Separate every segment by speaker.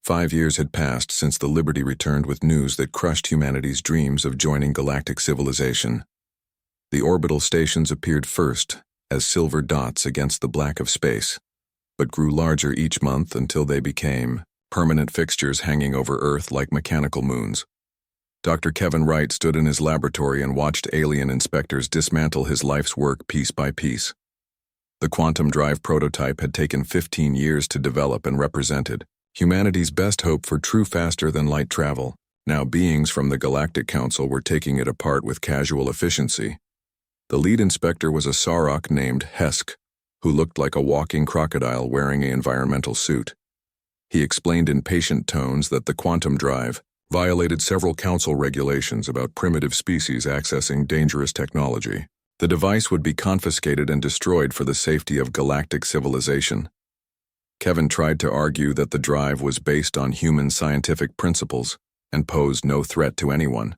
Speaker 1: 5 years had passed since the Liberty returned with news that crushed humanity's dreams of joining galactic civilization. The orbital stations appeared first as silver dots against the black of space, but grew larger each month until they became permanent fixtures hanging over Earth like mechanical moons. Dr. Kevin Wright stood in his laboratory and watched alien inspectors dismantle his life's work piece by piece. The quantum drive prototype had taken 15 years to develop and represented humanity's best hope for true faster-than-light travel. Now beings from the Galactic Council were taking it apart with casual efficiency. The lead inspector was a Sarok named Hesk, who looked like a walking crocodile wearing an environmental suit. He explained in patient tones that the quantum drive violated several council regulations about primitive species accessing dangerous technology. The device would be confiscated and destroyed for the safety of galactic civilization. Kevin tried to argue that the drive was based on human scientific principles and posed no threat to anyone.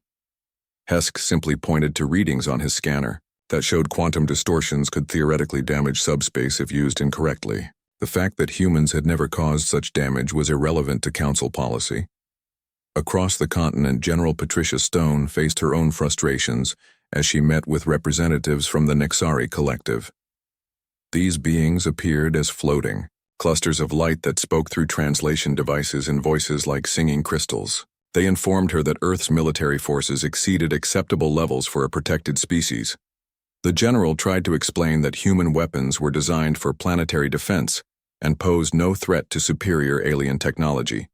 Speaker 1: Hesk simply pointed to readings on his scanner that showed quantum distortions could theoretically damage subspace if used incorrectly. The fact that humans had never caused such damage was irrelevant to council policy. Across the continent, General Patricia Stone faced her own frustrations as she met with representatives from the Nexari Collective. These beings appeared as floating clusters of light that spoke through translation devices in voices like singing crystals. They informed her that Earth's military forces exceeded acceptable levels for a protected species. The general tried to explain that human weapons were designed for planetary defense and posed no threat to superior alien technology.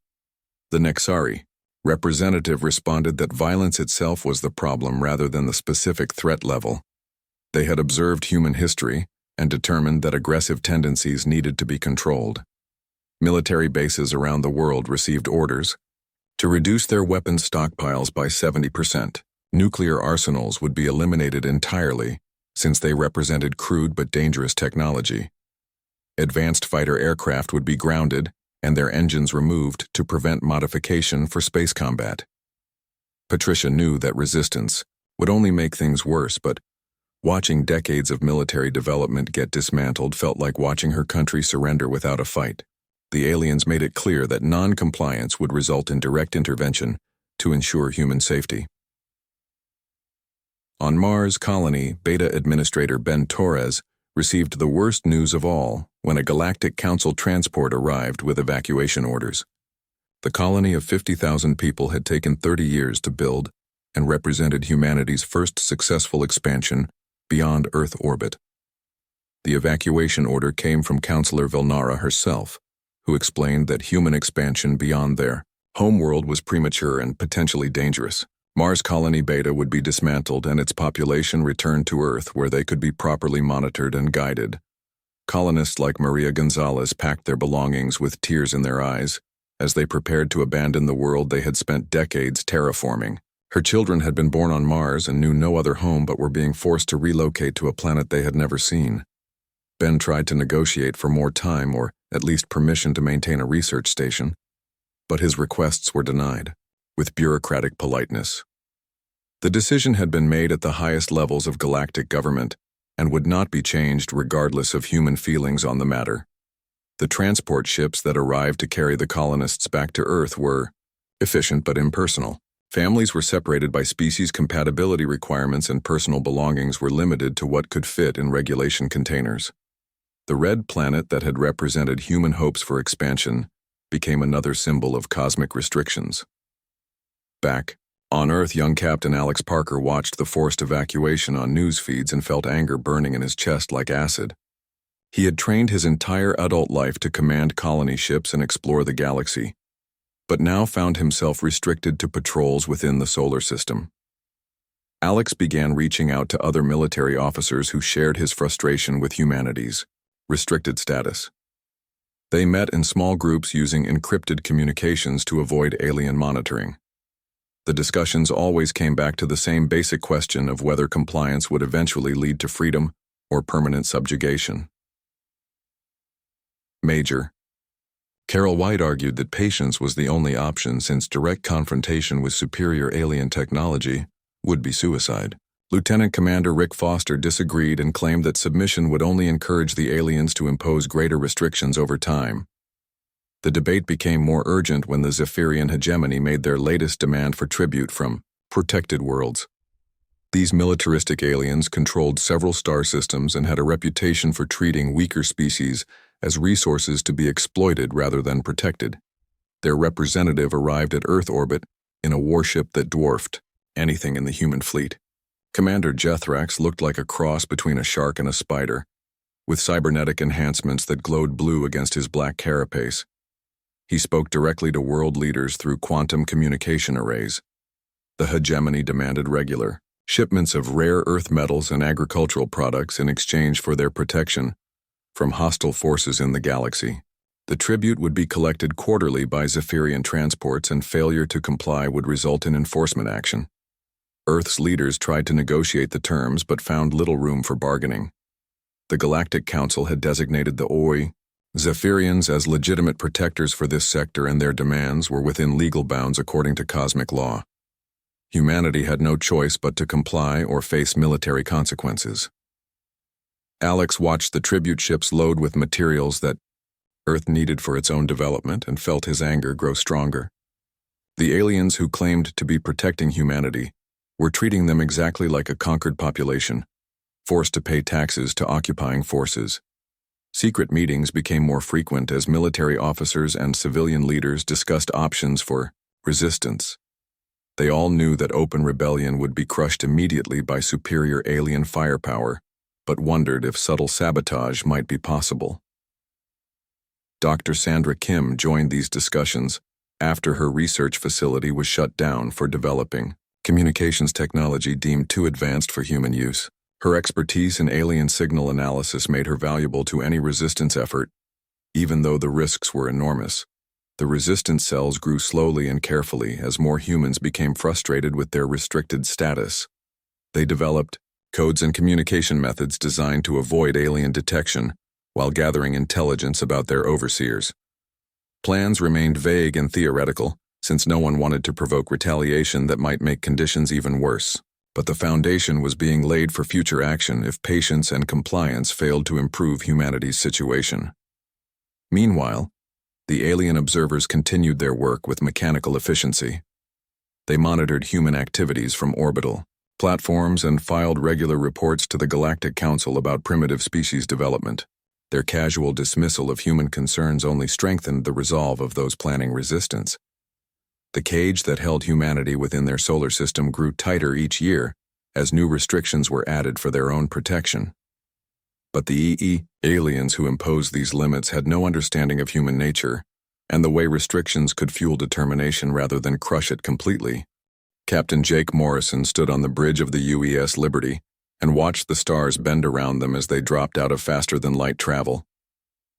Speaker 1: The Nexari representative responded that violence itself was the problem rather than the specific threat level. They had observed human history and determined that aggressive tendencies needed to be controlled. Military bases around the world received orders to reduce their weapons stockpiles by 70%. Nuclear arsenals would be eliminated entirely since they represented crude but dangerous technology. Advanced fighter aircraft would be grounded and their engines removed to prevent modification for space combat. Patricia knew that resistance would only make things worse, but watching decades of military development get dismantled felt like watching her country surrender without a fight. The aliens made it clear that non-compliance would result in direct intervention to ensure human safety. On Mars colony, Beta Administrator Ben Torres received the worst news of all when a Galactic Council transport arrived with evacuation orders. The colony of 50,000 people had taken 30 years to build and represented humanity's first successful expansion beyond Earth orbit. The evacuation order came from Councillor Vilnara herself, who explained that human expansion beyond their homeworld was premature and potentially dangerous. Mars Colony Beta would be dismantled and its population returned to Earth where they could be properly monitored and guided. Colonists like Maria Gonzalez packed their belongings with tears in their eyes as they prepared to abandon the world they had spent decades terraforming. Her children had been born on Mars and knew no other home but were being forced to relocate to a planet they had never seen. Ben tried to negotiate for more time or at least permission to maintain a research station, but his requests were denied with bureaucratic politeness. The decision had been made at the highest levels of galactic government and would not be changed regardless of human feelings on the matter. The transport ships that arrived to carry the colonists back to Earth were efficient but impersonal. Families were separated by species compatibility requirements and personal belongings were limited to what could fit in regulation containers. The red planet that had represented human hopes for expansion became another symbol of cosmic restrictions. Back on Earth, young Captain Alex Parker watched the forced evacuation on news feeds and felt anger burning in his chest like acid. He had trained his entire adult life to command colony ships and explore the galaxy, but now found himself restricted to patrols within the solar system. Alex began reaching out to other military officers who shared his frustration with humanity's restricted status. They met in small groups using encrypted communications to avoid alien monitoring. The discussions always came back to the same basic question of whether compliance would eventually lead to freedom or permanent subjugation. Major Carol White argued that patience was the only option since direct confrontation with superior alien technology would be suicide. Lieutenant Commander Rick Foster disagreed and claimed that submission would only encourage the aliens to impose greater restrictions over time. The debate became more urgent when the Zephyrian hegemony made their latest demand for tribute from protected worlds. These militaristic aliens controlled several star systems and had a reputation for treating weaker species as resources to be exploited rather than protected. Their representative arrived at Earth orbit in a warship that dwarfed anything in the human fleet. Commander Jethrax looked like a cross between a shark and a spider, with cybernetic enhancements that glowed blue against his black carapace. He spoke directly to world leaders through quantum communication arrays. The hegemony demanded regular shipments of rare earth metals and agricultural products in exchange for their protection from hostile forces in the galaxy. The tribute would be collected quarterly by Zephyrian transports, and failure to comply would result in enforcement action. Earth's leaders tried to negotiate the terms but found little room for bargaining. The Galactic Council had designated the Zephyrians as legitimate protectors for this sector, and their demands were within legal bounds according to cosmic law. Humanity had no choice but to comply or face military consequences. Alex watched the tribute ships load with materials that Earth needed for its own development and felt his anger grow stronger. The aliens who claimed to be protecting humanity were treating them exactly like a conquered population, forced to pay taxes to occupying forces. Secret meetings became more frequent as military officers and civilian leaders discussed options for resistance. They all knew that open rebellion would be crushed immediately by superior alien firepower, but wondered if subtle sabotage might be possible. Dr. Sandra Kim joined these discussions after her research facility was shut down for developing communications technology deemed too advanced for human use. Her expertise in alien signal analysis made her valuable to any resistance effort, even though the risks were enormous. The resistance cells grew slowly and carefully as more humans became frustrated with their restricted status. They developed codes and communication methods designed to avoid alien detection while gathering intelligence about their overseers. Plans remained vague and theoretical, since no one wanted to provoke retaliation that might make conditions even worse. But the foundation was being laid for future action if patience and compliance failed to improve humanity's situation. Meanwhile, the alien observers continued their work with mechanical efficiency. They monitored human activities from orbital platforms and filed regular reports to the Galactic Council about primitive species development. Their casual dismissal of human concerns only strengthened the resolve of those planning resistance. The cage that held humanity within their solar system grew tighter each year as new restrictions were added for their own protection. But the aliens who imposed these limits had no understanding of human nature and the way restrictions could fuel determination rather than crush it completely. Captain Jake Morrison stood on the bridge of the UES Liberty and watched the stars bend around them as they dropped out of faster-than-light travel.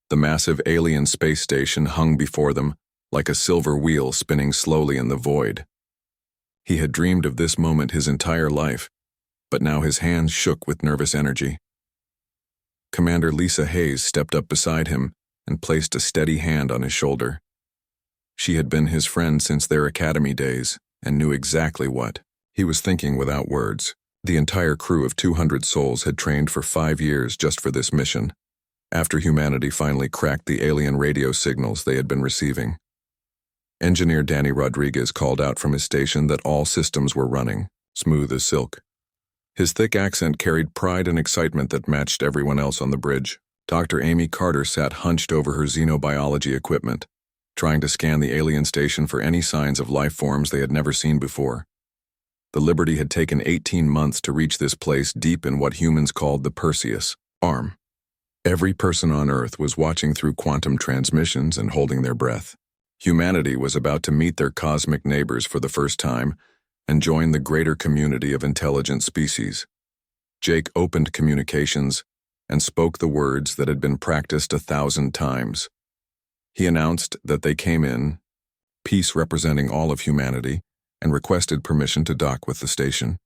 Speaker 1: The massive alien space station hung before them like a silver wheel spinning slowly in the void. He had dreamed of this moment his entire life, but now his hands shook with nervous energy. Commander Lisa Hayes stepped up beside him and placed a steady hand on his shoulder. She had been his friend since their academy days and knew exactly what he was thinking without words. The entire crew of 200 souls had trained for 5 years just for this mission, after humanity finally cracked the alien radio signals they had been receiving. Engineer Danny Rodriguez called out from his station that all systems were running, smooth as silk. His thick accent carried pride and excitement that matched everyone else on the bridge. Dr. Amy Carter sat hunched over her xenobiology equipment, trying to scan the alien station for any signs of life forms they had never seen before. The Liberty had taken 18 months to reach this place deep in what humans called the Perseus arm. Every person on Earth was watching through quantum transmissions and holding their breath. Humanity was about to meet their cosmic neighbors for the first time and join the greater community of intelligent species. Jake opened communications and spoke the words that had been practiced 1,000 times. He announced that they came in, peace representing all of humanity, and requested permission to dock with the station.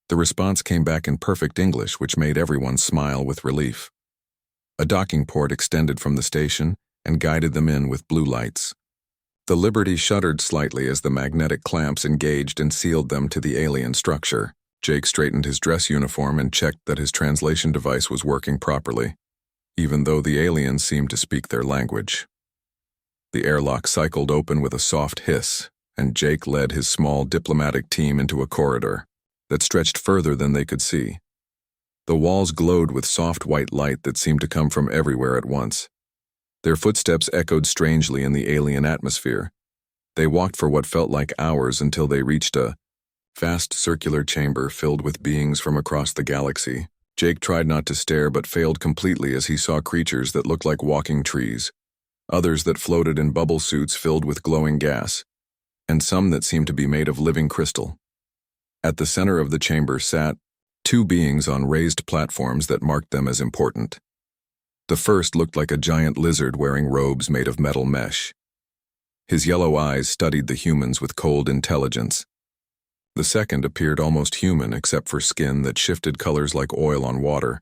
Speaker 1: The response came back in perfect English, which made everyone smile with relief. A docking port extended from the station and guided them in with blue lights. The Liberty shuddered slightly as the magnetic clamps engaged and sealed them to the alien structure. Jake straightened his dress uniform and checked that his translation device was working properly, even though the aliens seemed to speak their language. The airlock cycled open with a soft hiss, and Jake led his small diplomatic team into a corridor that stretched further than they could see. The walls glowed with soft white light that seemed to come from everywhere at once. Their footsteps echoed strangely in the alien atmosphere. They walked for what felt like hours until they reached a vast circular chamber filled with beings from across the galaxy. Jake tried not to stare but failed completely as he saw creatures that looked like walking trees, others that floated in bubble suits filled with glowing gas, and some that seemed to be made of living crystal. At the center of the chamber sat two beings on raised platforms that marked them as important. The first looked like a giant lizard wearing robes made of metal mesh. His yellow eyes studied the humans with cold intelligence. The second appeared almost human except for skin that shifted colors like oil on water,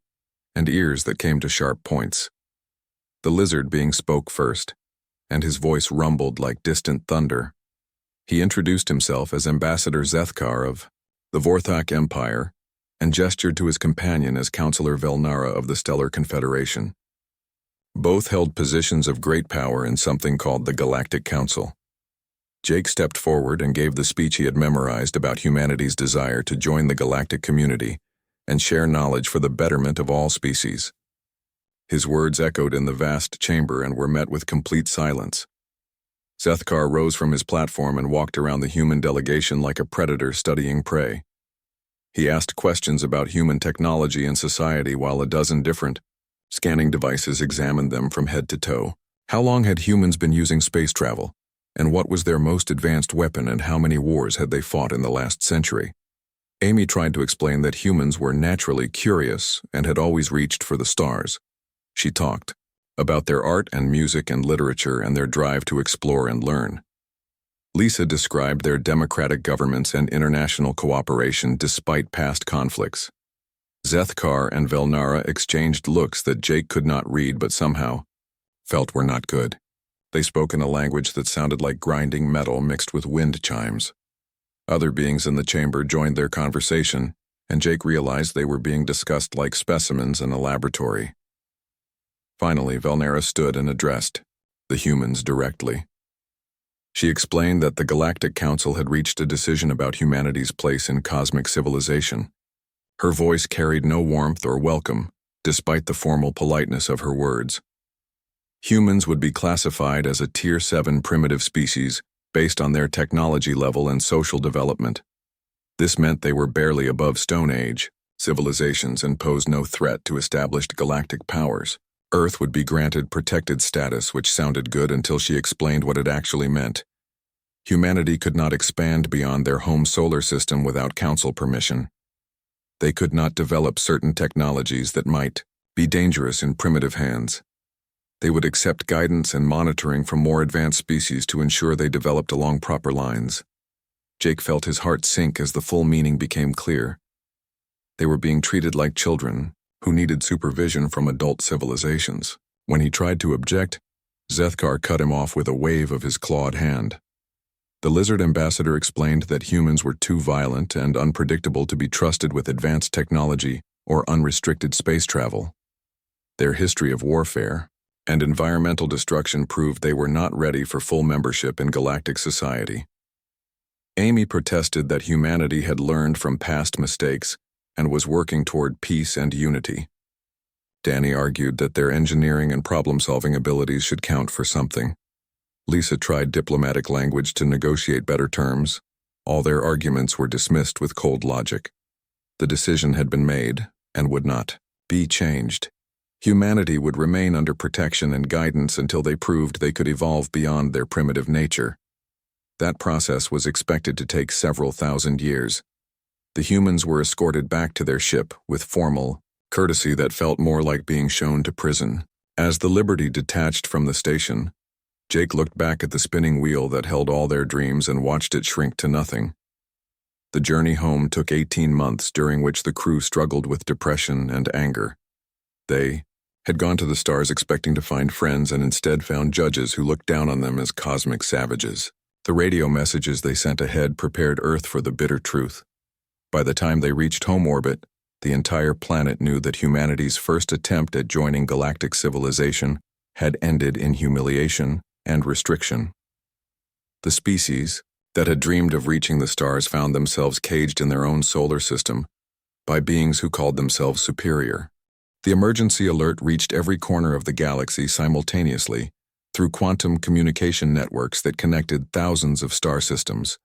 Speaker 1: and ears that came to sharp points. The lizard being spoke first, and his voice rumbled like distant thunder. He introduced himself as Ambassador Zethkar of the Vorthak Empire, and gestured to his companion as Counselor Velnara of the Stellar Confederation. Both held positions of great power in something called the Galactic Council. Jake stepped forward and gave the speech he had memorized about humanity's desire to join the galactic community and share knowledge for the betterment of all species. His words echoed in the vast chamber and were met with complete silence. Zethkar rose from his platform and walked around the human delegation like a predator studying prey. He asked questions about human technology and society while a dozen different scanning devices examined them from head to toe. How long had humans been using space travel? And what was their most advanced weapon, and how many wars had they fought in the last century? Amy tried to explain that humans were naturally curious and had always reached for the stars. She talked about their art and music and literature and their drive to explore and learn. Lisa described their democratic governments and international cooperation despite past conflicts. Zethkar and Velnara exchanged looks that Jake could not read but somehow felt were not good. They spoke in a language that sounded like grinding metal mixed with wind chimes. Other beings in the chamber joined their conversation, and Jake realized they were being discussed like specimens in a laboratory. Finally, Velnara stood and addressed the humans directly. She explained that the Galactic Council had reached a decision about humanity's place in cosmic civilization. Her voice carried no warmth or welcome, despite the formal politeness of her words. Humans would be classified as a Tier 7 primitive species based on their technology level and social development. This meant they were barely above Stone Age civilizations and posed no threat to established galactic powers. Earth would be granted protected status, which sounded good until she explained what it actually meant. Humanity could not expand beyond their home solar system without council permission. They could not develop certain technologies that might be dangerous in primitive hands. They would accept guidance and monitoring from more advanced species to ensure they developed along proper lines. Jake felt his heart sink as the full meaning became clear. They were being treated like children who needed supervision from adult civilizations. When he tried to object, Zethkar cut him off with a wave of his clawed hand. The lizard ambassador explained that humans were too violent and unpredictable to be trusted with advanced technology or unrestricted space travel. Their history of warfare and environmental destruction proved they were not ready for full membership in galactic society. Amy protested that humanity had learned from past mistakes and was working toward peace and unity. Danny argued that their engineering and problem-solving abilities should count for something. Lisa tried diplomatic language to negotiate better terms. All their arguments were dismissed with cold logic. The decision had been made and would not be changed. Humanity would remain under protection and guidance until they proved they could evolve beyond their primitive nature. That process was expected to take several thousand years. The humans were escorted back to their ship with formal courtesy that felt more like being shown to prison. As the Liberty detached from the station, Jake looked back at the spinning wheel that held all their dreams and watched it shrink to nothing. The journey home took 18 months, during which the crew struggled with depression and anger. They had gone to the stars expecting to find friends and instead found judges who looked down on them as cosmic savages. The radio messages they sent ahead prepared Earth for the bitter truth. By the time they reached home orbit, the entire planet knew that humanity's first attempt at joining galactic civilization had ended in humiliation and restriction. The species that had dreamed of reaching the stars found themselves caged in their own solar system by beings who called themselves superior. The emergency alert reached every corner of the galaxy simultaneously through quantum communication networks that connected thousands of star systems.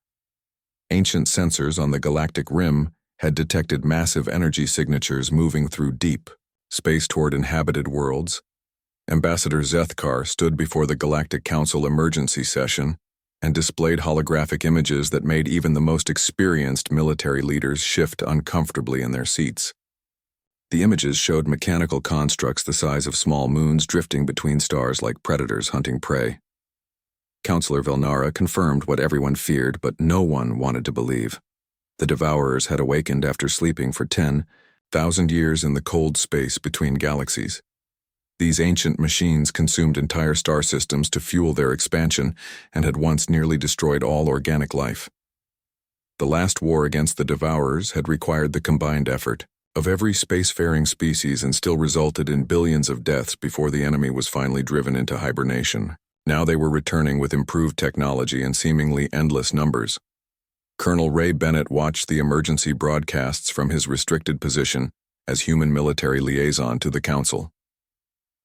Speaker 1: Ancient sensors on the galactic rim had detected massive energy signatures moving through deep space toward inhabited worlds. Ambassador Zethkar stood before the Galactic Council emergency session and displayed holographic images that made even the most experienced military leaders shift uncomfortably in their seats. The images showed mechanical constructs the size of small moons drifting between stars like predators hunting prey. Counselor Velnara confirmed what everyone feared, but no one wanted to believe. The Devourers had awakened after sleeping for 10,000 years in the cold space between galaxies. These ancient machines consumed entire star systems to fuel their expansion and had once nearly destroyed all organic life. The last war against the Devourers had required the combined effort of every spacefaring species and still resulted in billions of deaths before the enemy was finally driven into hibernation. Now they were returning with improved technology and seemingly endless numbers. Colonel Ray Bennett watched the emergency broadcasts from his restricted position as human military liaison to the Council.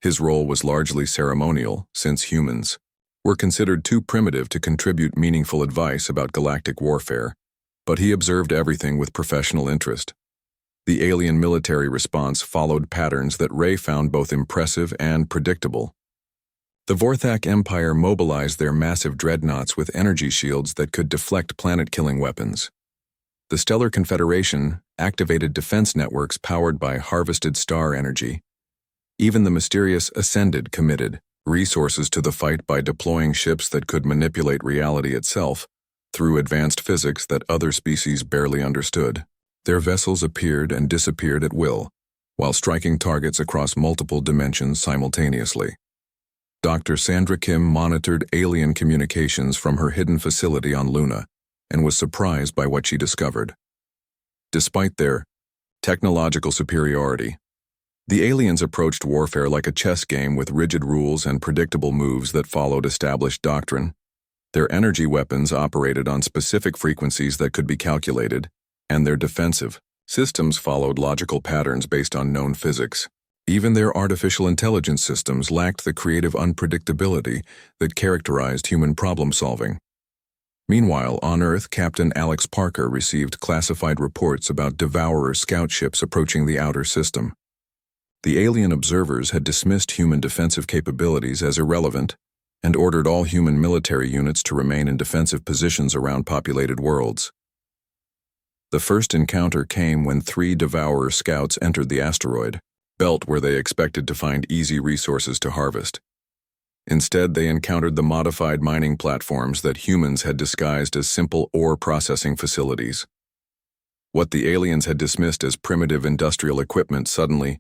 Speaker 1: His role was largely ceremonial, since humans were considered too primitive to contribute meaningful advice about galactic warfare, but he observed everything with professional interest. The alien military response followed patterns that Ray found both impressive and predictable. The Vorthak Empire mobilized their massive dreadnoughts with energy shields that could deflect planet-killing weapons. The Stellar Confederation activated defense networks powered by harvested star energy. Even the mysterious Ascended committed resources to the fight by deploying ships that could manipulate reality itself through advanced physics that other species barely understood. Their vessels appeared and disappeared at will, while striking targets across multiple dimensions simultaneously. Dr. Sandra Kim monitored alien communications from her hidden facility on Luna and was surprised by what she discovered. Despite their technological superiority, the aliens approached warfare like a chess game with rigid rules and predictable moves that followed established doctrine. Their energy weapons operated on specific frequencies that could be calculated, and their defensive systems followed logical patterns based on known physics. Even their artificial intelligence systems lacked the creative unpredictability that characterized human problem-solving. Meanwhile, on Earth, Captain Alex Parker received classified reports about Devourer scout ships approaching the outer system. The alien observers had dismissed human defensive capabilities as irrelevant and ordered all human military units to remain in defensive positions around populated worlds. The first encounter came when 3 Devourer scouts entered the asteroid belt where they expected to find easy resources to harvest. Instead, they encountered the modified mining platforms that humans had disguised as simple ore processing facilities. What the aliens had dismissed as primitive industrial equipment suddenly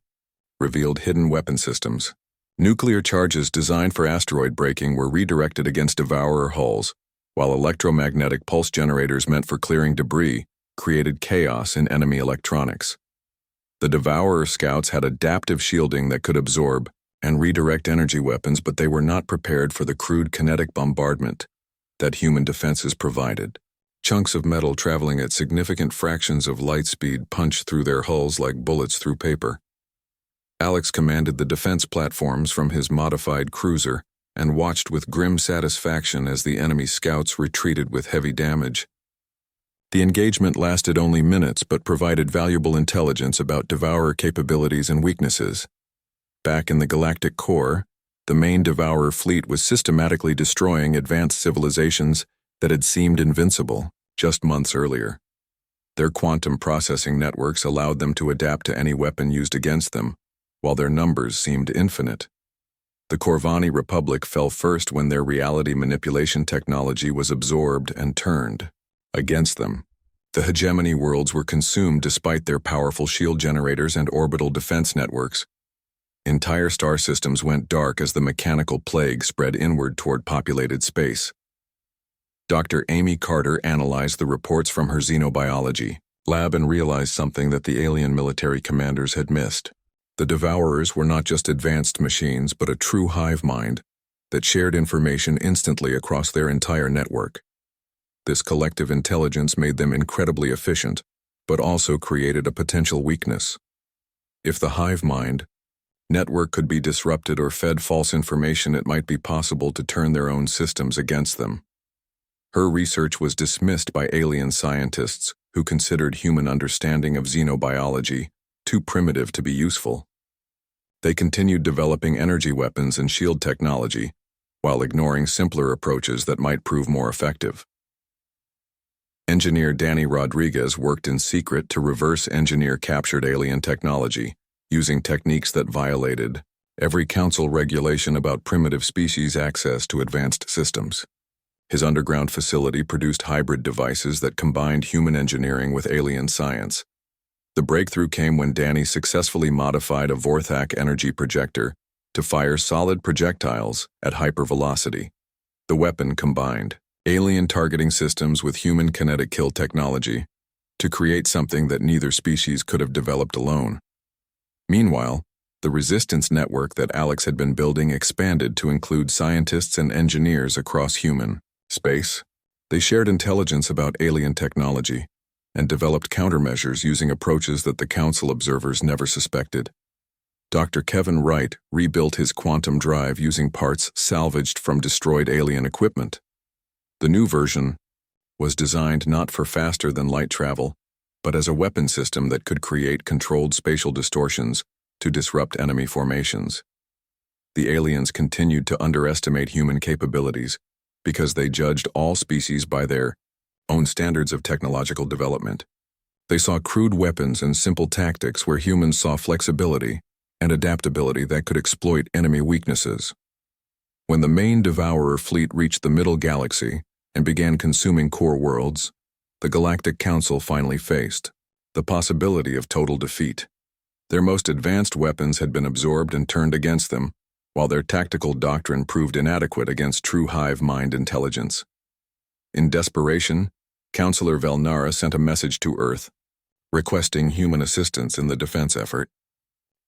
Speaker 1: revealed hidden weapon systems. Nuclear charges designed for asteroid braking were redirected against Devourer hulls, while electromagnetic pulse generators meant for clearing debris created chaos in enemy electronics. The Devourer scouts had adaptive shielding that could absorb and redirect energy weapons, but they were not prepared for the crude kinetic bombardment that human defenses provided. Chunks of metal traveling at significant fractions of light speed punched through their hulls like bullets through paper. Alex commanded the defense platforms from his modified cruiser and watched with grim satisfaction as the enemy scouts retreated with heavy damage. The engagement lasted only minutes but provided valuable intelligence about Devourer capabilities and weaknesses. Back in the galactic core, the main Devourer fleet was systematically destroying advanced civilizations that had seemed invincible just months earlier. Their quantum processing networks allowed them to adapt to any weapon used against them, while their numbers seemed infinite. The Corvani Republic fell first when their reality manipulation technology was absorbed and turned against them. The hegemony worlds were consumed despite their powerful shield generators and orbital defense networks. Entire star systems went dark as the mechanical plague spread inward toward populated space. Dr. Amy Carter analyzed the reports from her xenobiology lab and realized something that the alien military commanders had missed. The Devourers were not just advanced machines, but a true hive mind that shared information instantly across their entire network. This collective intelligence made them incredibly efficient, but also created a potential weakness. If the hive mind network could be disrupted or fed false information, it might be possible to turn their own systems against them. Her research was dismissed by alien scientists who considered human understanding of xenobiology too primitive to be useful. They continued developing energy weapons and shield technology, while ignoring simpler approaches that might prove more effective. Engineer Danny Rodriguez worked in secret to reverse engineer captured alien technology, using techniques that violated every council regulation about primitive species access to advanced systems. His underground facility produced hybrid devices that combined human engineering with alien science. The breakthrough came when Danny successfully modified a Vorthak energy projector to fire solid projectiles at hypervelocity. The weapon combined alien targeting systems with human kinetic kill technology to create something that neither species could have developed alone. Meanwhile, the resistance network that Alex had been building expanded to include scientists and engineers across human space. They shared intelligence about alien technology and developed countermeasures using approaches that the Council observers never suspected. Dr. Kevin Wright rebuilt his quantum drive using parts salvaged from destroyed alien equipment. The new version was designed not for faster-than-light travel, but as a weapon system that could create controlled spatial distortions to disrupt enemy formations. The aliens continued to underestimate human capabilities because they judged all species by their own standards of technological development. They saw crude weapons and simple tactics where humans saw flexibility and adaptability that could exploit enemy weaknesses. When the main Devourer fleet reached the Middle Galaxy and began consuming core worlds, the Galactic Council finally faced the possibility of total defeat. Their most advanced weapons had been absorbed and turned against them, while their tactical doctrine proved inadequate against true hive mind intelligence. In desperation, Counselor Velnara sent a message to Earth, requesting human assistance in the defense effort.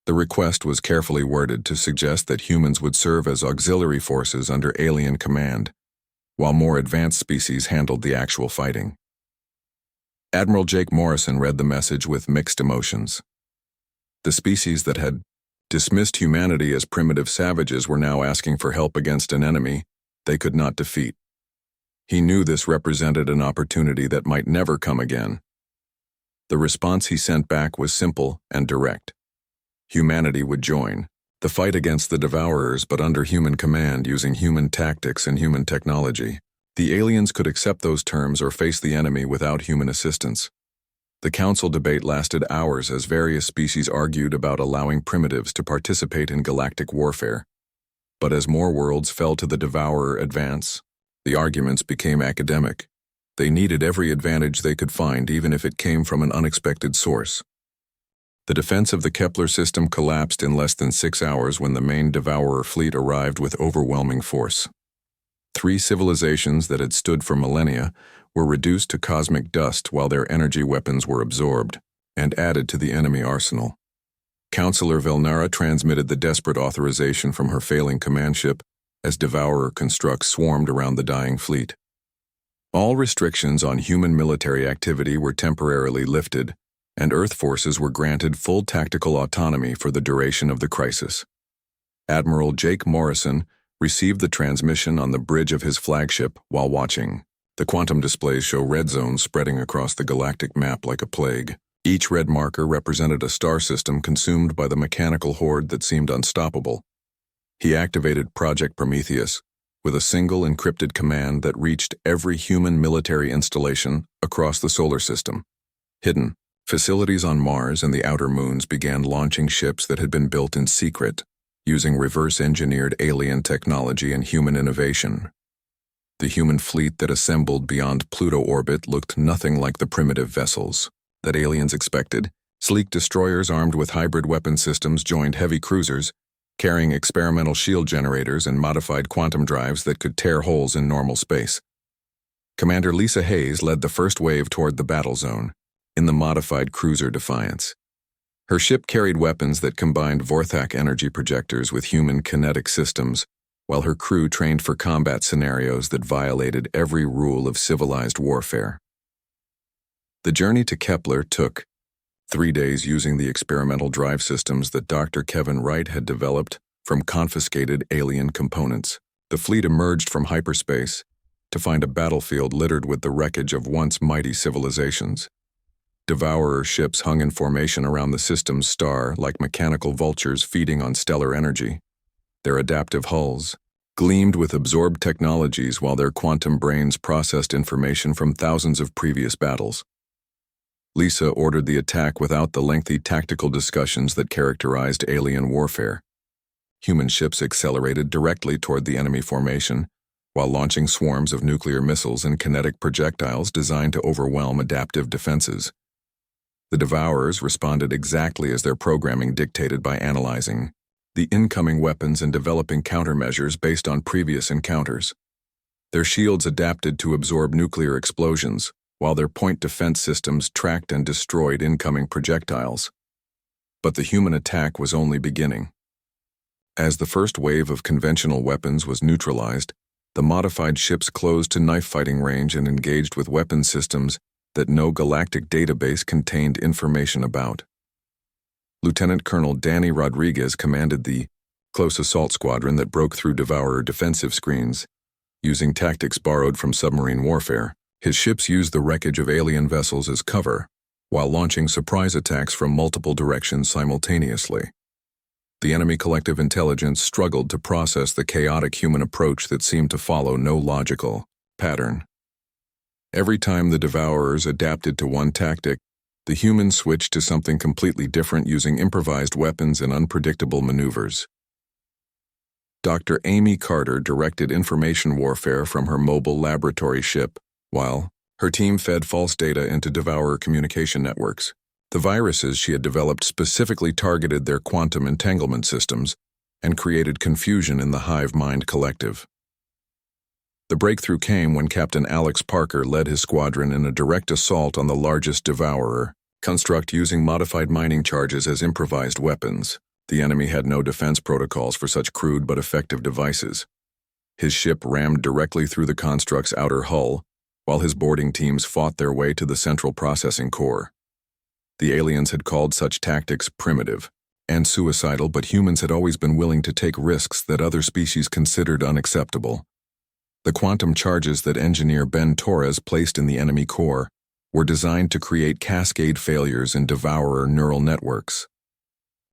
Speaker 1: The request was carefully worded to suggest that humans would serve as auxiliary forces under alien command, while more advanced species handled the actual fighting. Admiral Jake Morrison read the message with mixed emotions. The species that had dismissed humanity as primitive savages were now asking for help against an enemy they could not defeat. He knew this represented an opportunity that might never come again. The response he sent back was simple and direct. Humanity would join the fight against the Devourers, but under human command, using human tactics and human technology. The aliens could accept those terms or face the enemy without human assistance. The council debate lasted hours as various species argued about allowing primitives to participate in galactic warfare. But as more worlds fell to the Devourer advance, the arguments became academic. They needed every advantage they could find, even if it came from an unexpected source. The defense of the Kepler system collapsed in less than 6 hours when the main Devourer fleet arrived with overwhelming force. 3 civilizations that had stood for millennia were reduced to cosmic dust while their energy weapons were absorbed and added to the enemy arsenal. Counselor Velnara transmitted the desperate authorization from her failing command ship as Devourer constructs swarmed around the dying fleet. All restrictions on human military activity were temporarily lifted, and Earth forces were granted full tactical autonomy for the duration of the crisis. Admiral Jake Morrison received the transmission on the bridge of his flagship while watching. The quantum displays show red zones spreading across the galactic map like a plague. Each red marker represented a star system consumed by the mechanical horde that seemed unstoppable. He activated Project Prometheus with a single encrypted command that reached every human military installation across the solar system. Hidden facilities on Mars and the outer moons began launching ships that had been built in secret, using reverse-engineered alien technology and human innovation. The human fleet that assembled beyond Pluto orbit looked nothing like the primitive vessels that aliens expected. Sleek destroyers armed with hybrid weapon systems joined heavy cruisers, carrying experimental shield generators and modified quantum drives that could tear holes in normal space. Commander Lisa Hayes led the first wave toward the battle zone, in the modified cruiser Defiance. Her ship carried weapons that combined Vorthak energy projectors with human kinetic systems while her crew trained for combat scenarios that violated every rule of civilized warfare. The journey to Kepler took 3 days using the experimental drive systems that Dr. Kevin Wright had developed from confiscated alien components. The fleet emerged from hyperspace to find a battlefield littered with the wreckage of once mighty civilizations. Devourer ships hung in formation around the system's star like mechanical vultures feeding on stellar energy. Their adaptive hulls gleamed with absorbed technologies while their quantum brains processed information from thousands of previous battles. Lisa ordered the attack without the lengthy tactical discussions that characterized alien warfare. Human ships accelerated directly toward the enemy formation, while launching swarms of nuclear missiles and kinetic projectiles designed to overwhelm adaptive defenses. The Devourers responded exactly as their programming dictated by analyzing the incoming weapons and developing countermeasures based on previous encounters. Their shields adapted to absorb nuclear explosions, while their point defense systems tracked and destroyed incoming projectiles. But the human attack was only beginning. As the first wave of conventional weapons was neutralized, the modified ships closed to knife-fighting range and engaged with weapon systems that no galactic database contained information about. Lieutenant Colonel Danny Rodriguez commanded the close assault squadron that broke through Devourer defensive screens. Using tactics borrowed from submarine warfare, his ships used the wreckage of alien vessels as cover, while launching surprise attacks from multiple directions simultaneously. The enemy collective intelligence struggled to process the chaotic human approach that seemed to follow no logical pattern. Every time the Devourers adapted to one tactic, the humans switched to something completely different using improvised weapons and unpredictable maneuvers. Dr. Amy Carter directed information warfare from her mobile laboratory ship, while her team fed false data into Devourer communication networks. The viruses she had developed specifically targeted their quantum entanglement systems and created confusion in the hive mind collective. The breakthrough came when Captain Alex Parker led his squadron in a direct assault on the largest Devourer construct using modified mining charges as improvised weapons. The enemy had no defense protocols for such crude but effective devices. His ship rammed directly through the construct's outer hull, while his boarding teams fought their way to the central processing core. The aliens had called such tactics primitive and suicidal, but humans had always been willing to take risks that other species considered unacceptable. The quantum charges that engineer Ben Torres placed in the enemy core were designed to create cascade failures in Devourer neural networks.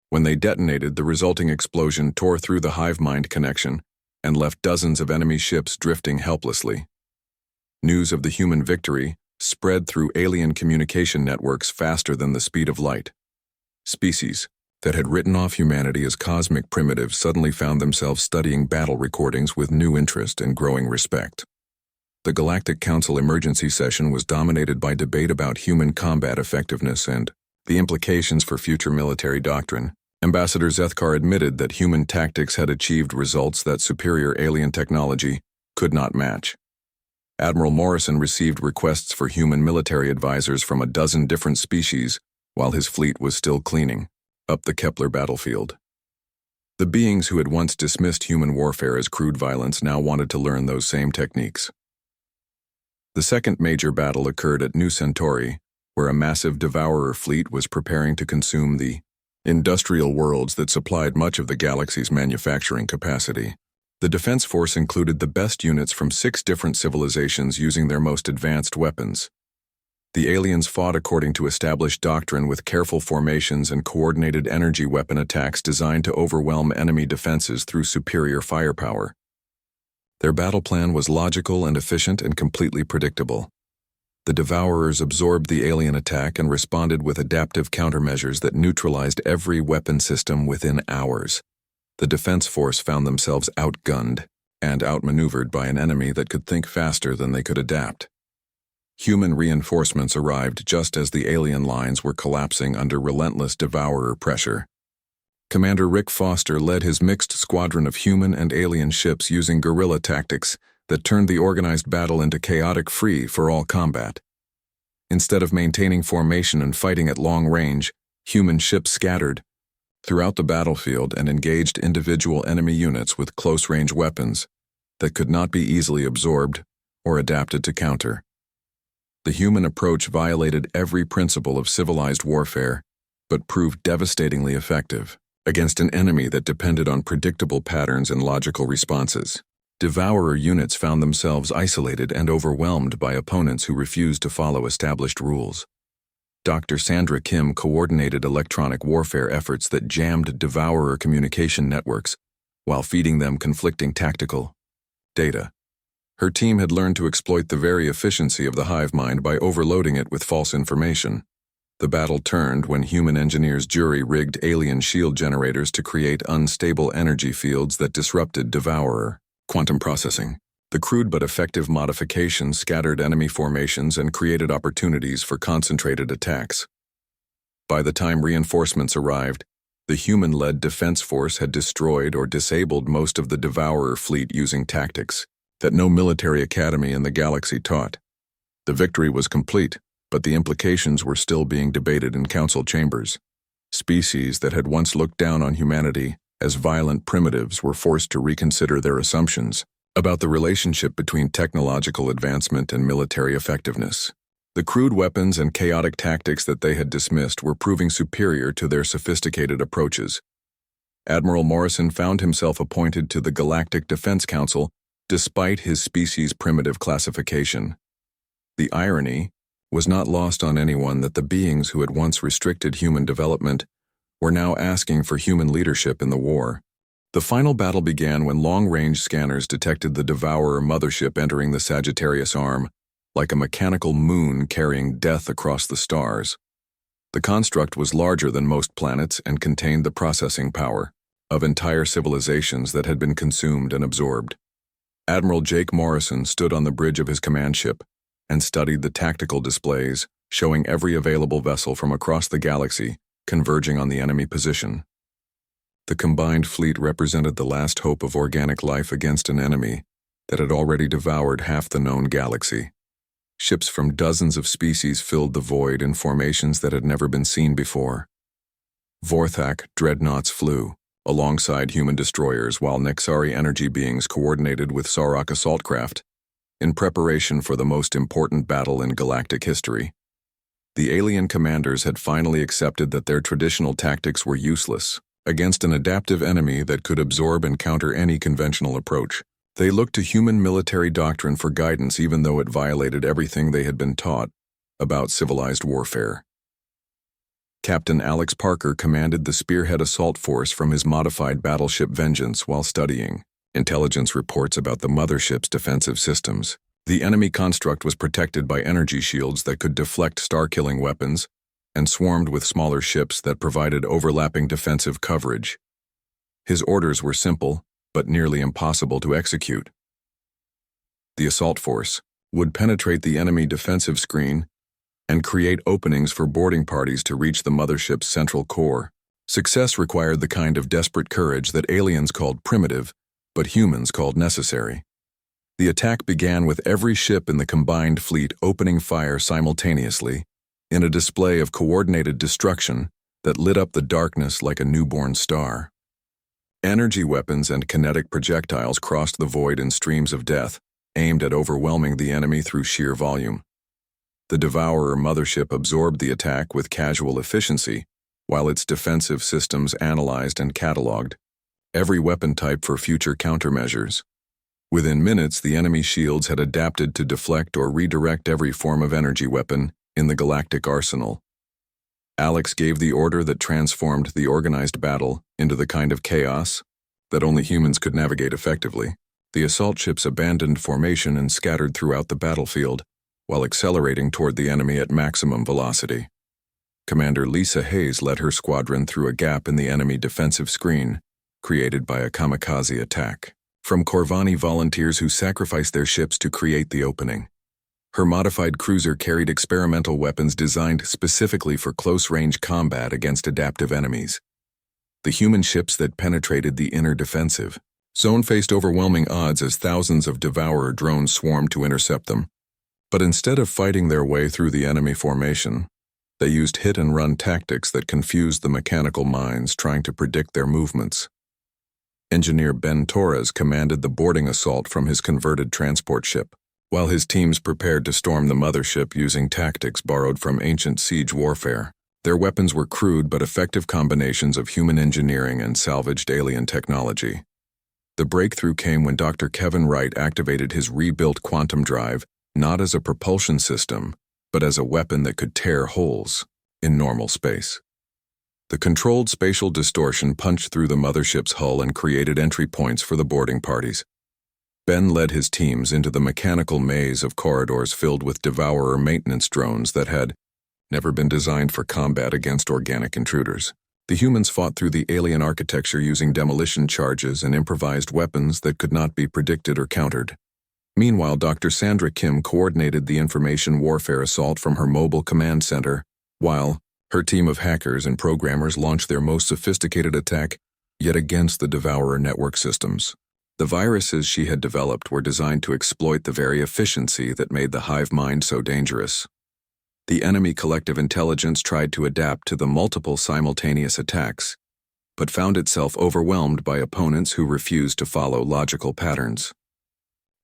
Speaker 1: When they detonated, the resulting explosion tore through the hive mind connection and left dozens of enemy ships drifting helplessly. News of the human victory spread through alien communication networks faster than the speed of light. Species that had written off humanity as cosmic primitives suddenly found themselves studying battle recordings with new interest and growing respect. The Galactic Council emergency session was dominated by debate about human combat effectiveness and the implications for future military doctrine. Ambassador Zethkar admitted that human tactics had achieved results that superior alien technology could not match. Admiral Morrison received requests for human military advisors from a dozen different species while his fleet was still cleaning up the Kepler battlefield. The beings who had once dismissed human warfare as crude violence now wanted to learn those same techniques. The second major battle occurred at New Centauri, where a massive Devourer fleet was preparing to consume the industrial worlds that supplied much of the galaxy's manufacturing capacity. The defense force included the best units from 6 different civilizations using their most advanced weapons. The aliens fought according to established doctrine with careful formations and coordinated energy weapon attacks designed to overwhelm enemy defenses through superior firepower. Their battle plan was logical and efficient and completely predictable. The Devourers absorbed the alien attack and responded with adaptive countermeasures that neutralized every weapon system within hours. The defense force found themselves outgunned and outmaneuvered by an enemy that could think faster than they could adapt. Human reinforcements arrived just as the alien lines were collapsing under relentless Devourer pressure. Commander Rick Foster led his mixed squadron of human and alien ships using guerrilla tactics that turned the organized battle into chaotic free-for-all combat. Instead of maintaining formation and fighting at long range, human ships scattered, throughout the battlefield and engaged individual enemy units with close-range weapons that could not be easily absorbed or adapted to counter. The human approach violated every principle of civilized warfare, but proved devastatingly effective against an enemy that depended on predictable patterns and logical responses. Devourer units found themselves isolated and overwhelmed by opponents who refused to follow established rules. Dr. Sandra Kim coordinated electronic warfare efforts that jammed Devourer communication networks while feeding them conflicting tactical data. Her team had learned to exploit the very efficiency of the hive mind by overloading it with false information. The battle turned when human engineers jury-rigged alien shield generators to create unstable energy fields that disrupted Devourer quantum processing. The crude but effective modifications scattered enemy formations and created opportunities for concentrated attacks. By the time reinforcements arrived, the human-led defense force had destroyed or disabled most of the Devourer fleet using tactics that no military academy in the galaxy taught. The victory was complete, but the implications were still being debated in council chambers. Species that had once looked down on humanity as violent primitives were forced to reconsider their assumptions about the relationship between technological advancement and military effectiveness. The crude weapons and chaotic tactics that they had dismissed were proving superior to their sophisticated approaches. Admiral Morrison found himself appointed to the Galactic Defense Council despite his species' primitive classification. The irony was not lost on anyone that the beings who had once restricted human development were now asking for human leadership in the war. The final battle began when long-range scanners detected the Devourer mothership entering the Sagittarius Arm, like a mechanical moon carrying death across the stars. The construct was larger than most planets and contained the processing power of entire civilizations that had been consumed and absorbed. Admiral Jake Morrison stood on the bridge of his command ship and studied the tactical displays, showing every available vessel from across the galaxy converging on the enemy position. The combined fleet represented the last hope of organic life against an enemy that had already devoured half the known galaxy. Ships from dozens of species filled the void in formations that had never been seen before. Vorthak dreadnoughts flew alongside human destroyers while Nexari energy beings coordinated with Sarok assault craft in preparation for the most important battle in galactic history. The alien commanders had finally accepted that their traditional tactics were useless against an adaptive enemy that could absorb and counter any conventional approach. They looked to human military doctrine for guidance even though it violated everything they had been taught about civilized warfare. Captain Alex Parker commanded the Spearhead Assault Force from his modified battleship Vengeance while studying intelligence reports about the mothership's defensive systems. The enemy construct was protected by energy shields that could deflect star-killing weapons and swarmed with smaller ships that provided overlapping defensive coverage. His orders were simple, but nearly impossible to execute. The assault force would penetrate the enemy defensive screen and create openings for boarding parties to reach the mothership's central core. Success required the kind of desperate courage that aliens called primitive, but humans called necessary. The attack began with every ship in the combined fleet opening fire simultaneously in a display of coordinated destruction that lit up the darkness like a newborn star. Energy weapons and kinetic projectiles crossed the void in streams of death, aimed at overwhelming the enemy through sheer volume. The Devourer mothership absorbed the attack with casual efficiency, while its defensive systems analyzed and cataloged every weapon type for future countermeasures. Within minutes, the enemy shields had adapted to deflect or redirect every form of energy weapon in the galactic arsenal. Alex gave the order that transformed the organized battle into the kind of chaos that only humans could navigate effectively. The assault ships abandoned formation and scattered throughout the battlefield, while accelerating toward the enemy at maximum velocity. Commander Lisa Hayes led her squadron through a gap in the enemy defensive screen, created by a kamikaze attack from Corvani volunteers who sacrificed their ships to create the opening. Her modified cruiser carried experimental weapons designed specifically for close-range combat against adaptive enemies. The human ships that penetrated the inner defensive zone faced overwhelming odds as thousands of Devourer drones swarmed to intercept them. But instead of fighting their way through the enemy formation, They used hit-and-run tactics that confused the mechanical minds trying to predict their movements. Engineer Ben Torres commanded the boarding assault from his converted transport ship, while his teams prepared to storm the mothership using tactics borrowed from ancient siege warfare. Their weapons were crude but effective combinations of human engineering and salvaged alien technology. The breakthrough came when Dr. Kevin Wright activated his rebuilt quantum drive not as a propulsion system, but as a weapon that could tear holes in normal space. The controlled spatial distortion punched through the mothership's hull and created entry points for the boarding parties. Ben led his teams into the mechanical maze of corridors filled with Devourer maintenance drones that had never been designed for combat against organic intruders. The humans fought through the alien architecture using demolition charges and improvised weapons that could not be predicted or countered. Meanwhile, Dr. Sandra Kim coordinated the information warfare assault from her mobile command center, while her team of hackers and programmers launched their most sophisticated attack yet against the Devourer network systems. The viruses she had developed were designed to exploit the very efficiency that made the hive mind so dangerous. The enemy collective intelligence tried to adapt to the multiple simultaneous attacks, but found itself overwhelmed by opponents who refused to follow logical patterns.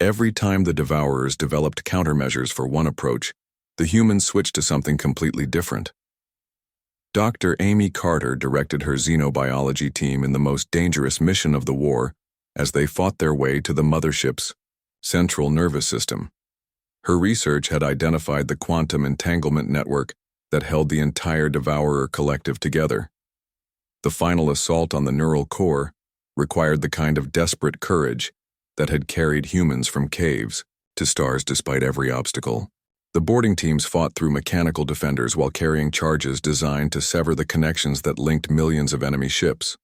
Speaker 1: Every time the Devourers developed countermeasures for one approach, the humans switched to something completely different. Dr. Amy Carter directed her xenobiology team in the most dangerous mission of the war as they fought their way to the mothership's central nervous system. Her research had identified the quantum entanglement network that held the entire Devourer collective together. The final assault on the neural core required the kind of desperate courage that had carried humans from caves to stars despite every obstacle. The boarding teams fought through mechanical defenders while carrying charges designed to sever the connections that linked millions of enemy ships.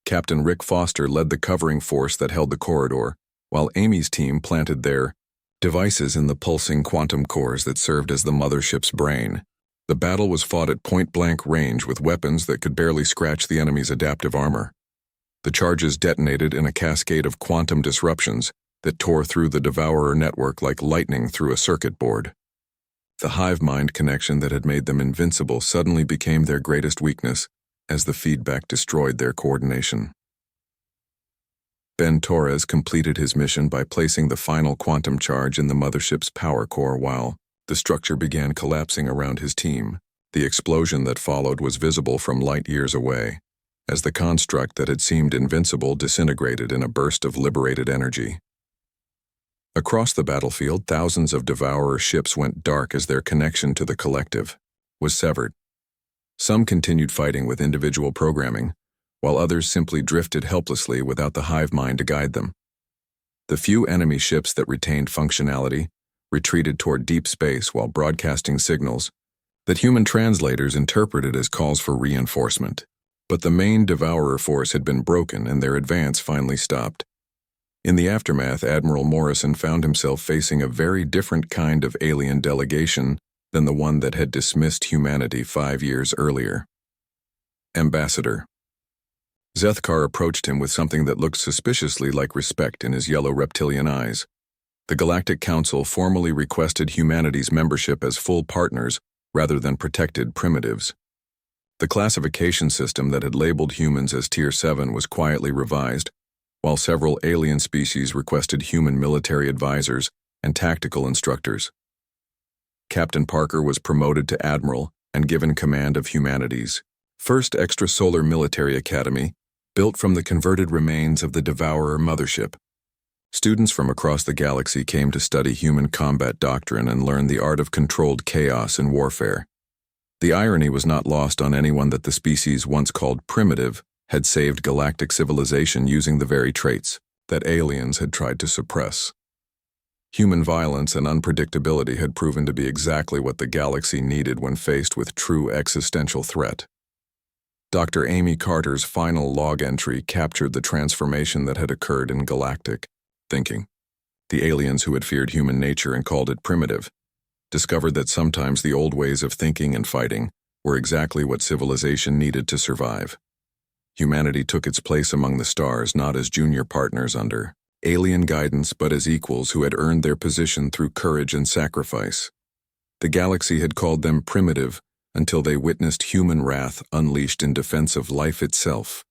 Speaker 1: Captain Rick Foster led the covering force that held the corridor, while Amy's team planted their devices in the pulsing quantum cores that served as the mothership's brain. The battle was fought at point-blank range with weapons that could barely scratch the enemy's adaptive armor. The charges detonated in a cascade of quantum disruptions that tore through the Devourer network like lightning through a circuit board. The hive mind connection that had made them invincible suddenly became their greatest weakness as the feedback destroyed their coordination. Ben Torres completed his mission by placing the final quantum charge in the mothership's power core while the structure began collapsing around his team. The explosion that followed was visible from light years away, as the construct that had seemed invincible disintegrated in a burst of liberated energy. Across the battlefield, thousands of Devourer ships went dark as their connection to the collective was severed. Some continued fighting with individual programming, while others simply drifted helplessly without the hive mind to guide them. The few enemy ships that retained functionality retreated toward deep space while broadcasting signals that human translators interpreted as calls for reinforcement. But the main Devourer force had been broken and their advance finally stopped. In the aftermath, Admiral Morrison found himself facing a very different kind of alien delegation than the one that had dismissed humanity 5 years earlier. Ambassador. Zethkar approached him with something that looked suspiciously like respect in his yellow reptilian eyes. The Galactic Council formally requested humanity's membership as full partners rather than protected primitives. The classification system that had labeled humans as Tier 7 was quietly revised, while several alien species requested human military advisors and tactical instructors. Captain Parker was promoted to Admiral and given command of humanity's first extrasolar military academy, built from the converted remains of the Devourer mothership. Students from across the galaxy came to study human combat doctrine and learn the art of controlled chaos in warfare. The irony was not lost on anyone that the species once called primitive had saved galactic civilization using the very traits that aliens had tried to suppress. Human violence and unpredictability had proven to be exactly what the galaxy needed when faced with true existential threat. Dr. Amy Carter's final log entry captured the transformation that had occurred in galactic thinking. The aliens who had feared human nature and called it primitive discovered that sometimes the old ways of thinking and fighting were exactly what civilization needed to survive. Humanity took its place among the stars not as junior partners under alien guidance but as equals who had earned their position through courage and sacrifice. The galaxy had called them primitive until they witnessed human wrath unleashed in defense of life itself.